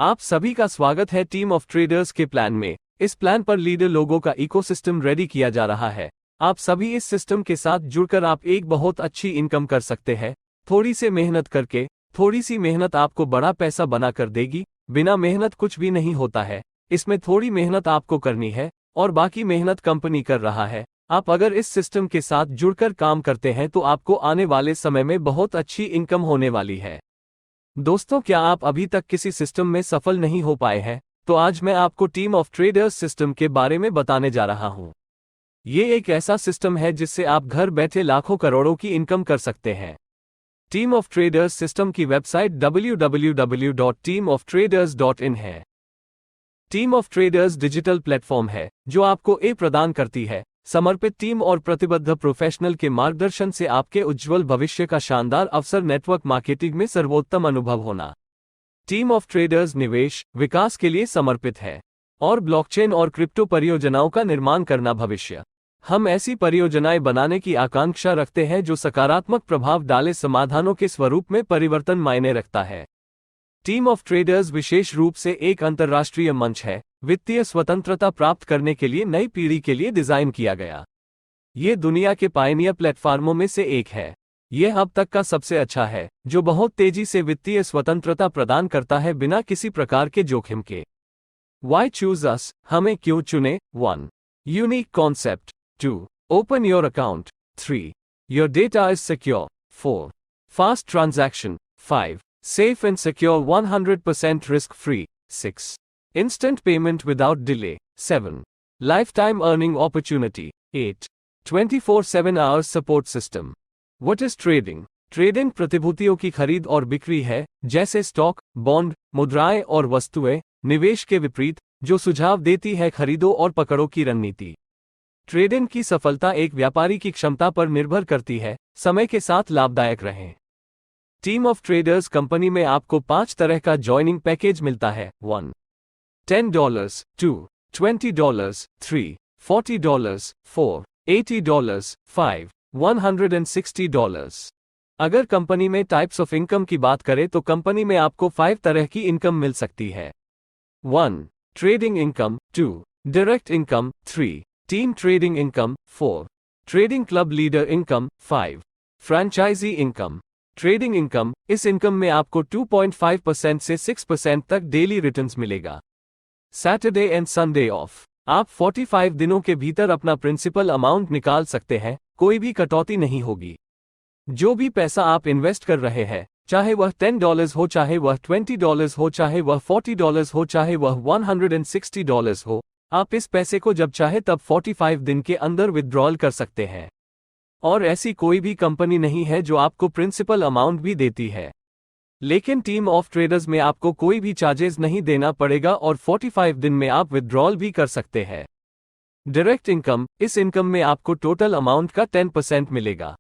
आप सभी का स्वागत है टीम ऑफ ट्रेडर्स के प्लान में। इस प्लान पर लीडर लोगों का इकोसिस्टम रेडी किया जा रहा है। आप सभी इस सिस्टम के साथ जुड़कर आप एक बहुत अच्छी इनकम कर सकते हैं। थोड़ी सी मेहनत करके, थोड़ी सी मेहनत आपको बड़ा पैसा बना कर देगी। बिना मेहनत कुछ भी नहीं होता है। इसमें थोड़ी मेहनत आपको करनी है और बाकी मेहनत कंपनी कर रहा है। आप अगर इस सिस्टम के साथ जुड़कर काम करते हैं तो आपको आने वाले समय में बहुत अच्छी इनकम होने वाली है। दोस्तों, क्या आप अभी तक किसी सिस्टम में सफल नहीं हो पाए हैं? तो आज मैं आपको टीम ऑफ ट्रेडर्स सिस्टम के बारे में बताने जा रहा हूं। ये एक ऐसा सिस्टम है जिससे आप घर बैठे लाखों करोड़ों की इनकम कर सकते हैं। टीम ऑफ ट्रेडर्स सिस्टम की वेबसाइट www.teamoftraders.in है। Team of traders digital platform है जो आपको प्रदान करती है समर्पित टीम और प्रतिबद्ध प्रोफेशनल के मार्गदर्शन से आपके उज्जवल भविष्य का शानदार अवसर। नेटवर्क मार्केटिंग में सर्वोत्तम अनुभव होना। टीम ऑफ ट्रेडर्स निवेश विकास के लिए समर्पित है और ब्लॉकचेन और क्रिप्टो परियोजनाओं का निर्माण करना भविष्य। हम ऐसी परियोजनाएं बनाने की आकांक्षा रखते हैं जो सकारात्मक प्रभाव डाले, समाधानों के स्वरूप में परिवर्तन मायने रखता है। टीम ऑफ ट्रेडर्स विशेष रूप से एक अंतर्राष्ट्रीय मंच है। वित्तीय स्वतंत्रता प्राप्त करने के लिए नई पीढ़ी के लिए डिजाइन किया गया। ये दुनिया के पायनियर प्लेटफार्मों में से एक है। यह अब तक का सबसे अच्छा है जो बहुत तेजी से वित्तीय स्वतंत्रता प्रदान करता है बिना किसी प्रकार के जोखिम के। Why choose us? हमें क्यों चुने? 1. Unique concept. 2. Open your account. 3. Your data is secure. 4. Fast transaction. 5. Safe and secure 100% risk-free. 6. Instant payment without delay. 7. Lifetime earning opportunity. 8. 24/7 hours support system. What is trading? Trading प्रतिभूतियों की खरीद और बिक्री है, जैसे स्टॉक, बॉन्ड, मुद्राएं और वस्तुएं, निवेश के विपरीत, जो सुझाव देती है खरीदो और पकड़ो की रणनीति। ट्रेडिंग की सफलता एक व्यापारी की क्षमता पर निर्भर करती है, समय के साथ लाभदायक रहें। टीम ऑफ ट्रेडर्स कंपनी में आपको 5 तरह का जॉइनिंग पैकेज मिलता है। 1. $10, 2. $20, 3. $40, 4. $80, 5. $160। अगर कंपनी में टाइप्स ऑफ इनकम की बात करें तो कंपनी में आपको 5 तरह की इनकम मिल सकती है। 1. Trading income. 2. Direct income. 3. Team trading income. 4. Trading club leader income. 5. Franchise income. Trading income, इस इनकम में आपको 2.5% से 6% तक डेली रिटर्न्स मिलेगा। Saturday and Sunday off. आप 45 दिनों के भीतर अपना प्रिंसिपल अमाउंट निकाल सकते हैं, कोई भी कटौती नहीं होगी। जो भी पैसा आप इन्वेस्ट कर रहे हैं, चाहे वह $10 हो, चाहे वह $20 हो, चाहे वह $40 हो, चाहे वह $160 हो, आप इस पैसे को जब चाहे तब 45 दिन के अंदर विथड्रॉल कर सकते हैं। और ऐसी कोई भी कंपनी नहीं है जो आपको प्रिंसिपल अमाउंट भी देती है। लेकिन टीम ऑफ ट्रेडर्स में आपको कोई भी चार्जेस नहीं देना पड़ेगा और 45 दिन में आप विथड्रॉल भी कर सकते हैं। डायरेक्ट इनकम, इस इनकम में आपको टोटल अमाउंट का 10% मिलेगा।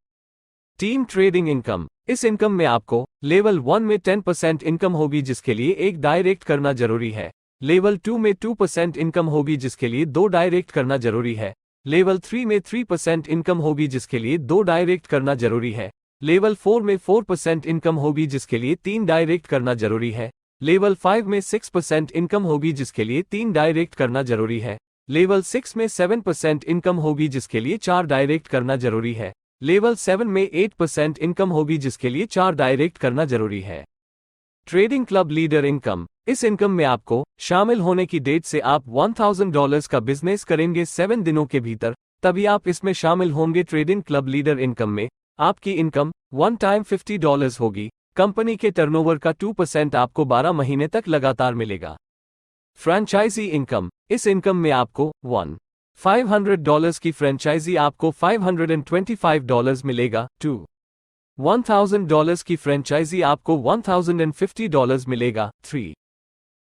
टीम ट्रेडिंग इनकम, इस इनकम में आपको लेवल 1 में 10% इनकम होगी जिसके लिए 1 डायरेक्ट करना जरूरी है। लेवल 2 में 2% इनकम होगी जिसके लिए 2 डायरेक्ट करना जरूरी है। लेवल 3 में 3% इनकम होगी जिसके लिए 2 डायरेक्ट करना जरूरी है। लेवल 4 में 4% इनकम होगी जिसके लिए 3 डायरेक्ट करना जरूरी है। लेवल 5 में 6% इनकम होगी जिसके लिए 3 डायरेक्ट करना जरूरी है। लेवल 6 में 7% इनकम होगी जिसके लिए 4 डायरेक्ट करना जरूरी है। लेवल 7 में 8% इनकम होगी जिसके लिए 4 डायरेक्ट करना जरूरी है। ट्रेडिंग क्लब लीडर इनकम, इस इनकम में आपको शामिल होने की डेट से आप $1000 का बिजनेस करेंगे 7 दिनों के भीतर, तभी आप इसमें शामिल होंगे। ट्रेडिंग क्लब लीडर इनकम में आपकी इनकम 1 टाइम $50 होगी। कंपनी के टर्नओवर का 2% आपको 12 महीने तक लगातार मिलेगा। फ्रैंचाइजी इनकम, इस इनकम में आपको $500 की फ्रैंचाइजी आपको $525 मिलेगा। 2. $1000 की फ्रैंचाइजी आपको $1050 मिलेगा। 3.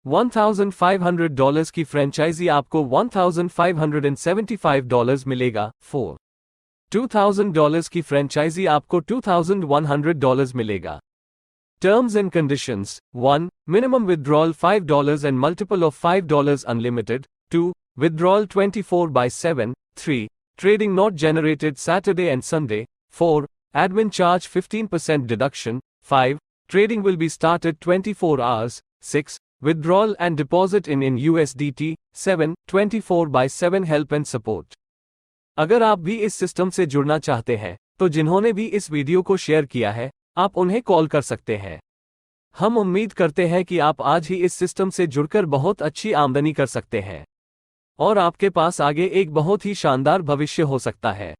$1500 की फ्रैंचाइजी आपको $1575 मिलेगा। 4. $2000 की फ्रैंचाइजी आपको $2100 मिलेगा। Terms and conditions. 1. Minimum withdrawal $5 and multiple of $5 unlimited. 2. Withdrawal 24/7. 3. Trading not generated Saturday and Sunday. 4. Admin charge 15% deduction. 5. Trading will be started 24 hours. 6. withdrawal and deposit in USDT, 7, 24/7 help and support। अगर आप भी इस system से जुड़ना चाहते हैं, तो जिन्होंने भी इस वीडियो को शेयर किया है, आप उन्हें कॉल कर सकते हैं। हम उम्मीद करते हैं कि आप आज ही इस सिस्टम से जुड़कर बहुत अच्छी आमदनी कर सकते हैं और आपके पास आगे एक बहुत ही शानदार भविष्य हो सकता है।